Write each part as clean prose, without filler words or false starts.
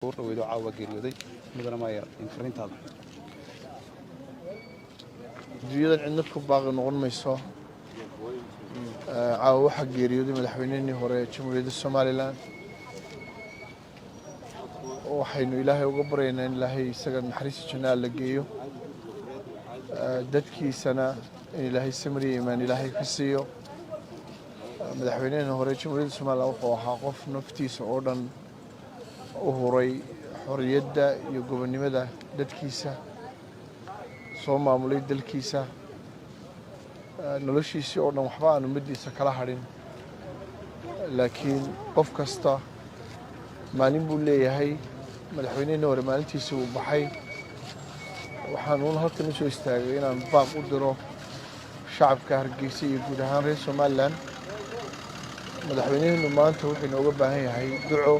ويدو عاوة geeriyooday mudana maayar in fariintaada adduunyadan cidna ku baaqi noqon mayso caawa waxaa geeriyooday madaxweynihii hore ee jamhuuriyadda Somaliland waxaynu ilaahay uga baryaynaa in ilaahay isaga naxariista jannaha la geeyo dadkiisana in ilaahay samir iyo iimaan ilaahay ka siiyo madaxweynihii hore ee jamhuuriyadda Somaliland wuxuu ahaa qof naftiisa oo dhan u huray xorriyadda iyo gobonnimada dadkiisa soo maamulay dalkiisa noloshiisii oo dhan waxba aan ummaddiisa kala hadhin laakiin qof kasta maalin buu leeyahay madaxweynihii hore maalintiisii uu baxay waxaan halkan u soo istaagay inaan baaq u diro shacabka Hargeysa iyo guud ahaan reer Somaliland madaxweynuhu maanta wuxuu inooga baahan yahay duco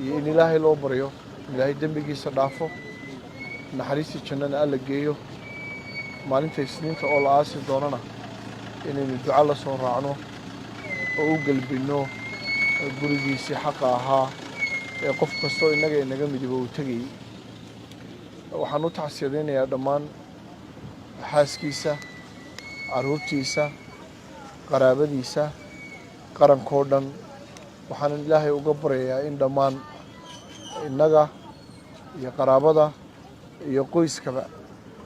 iyo in ilaahay loo baryo ilaahay dambigiisa dhaafo naxariista jannada alla geeyo maalinta isniinta oo la aasi doonana inaynu duco la soo raacno oo u galbino gurigiisii xaqa ahaa ee qof kastoo inaga midiba uu tagay waxaan u tacsiyadeynayaa dhammaan xaaskiisa caruurtiisa qaraabadiisa qarankoo dhan waxaan ilaahay uga baryayaa in dhammaan innaga iyo qaraabada iyo qoyskaba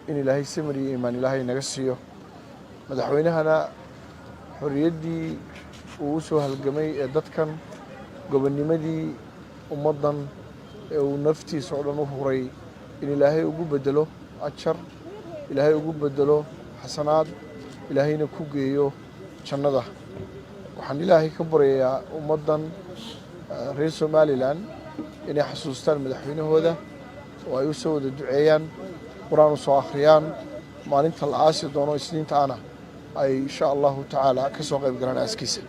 in ilaahay samir iyo iimaan ilaahay naga siiyo madaxweynahana xorriyaddii uu u soo halgamay ee dadkan gobonnimadii ummaddan ee uu naftiisa oo dhan u huray in ilaahay ugu bedelo ajar ilaahay ugu bedelo xasanaad ilaahayna ku geeyo jannada waxaan ilaahay ka baryayaa ummaddan reer Somaliland inay xasuustaan madaxweynahooda oo ay u soo wada duceeyaan quraan u soo akhriyaan maalinta la aasi doono isniinta ana ay insha Allah taala ka soo qayb galaan aaskiisa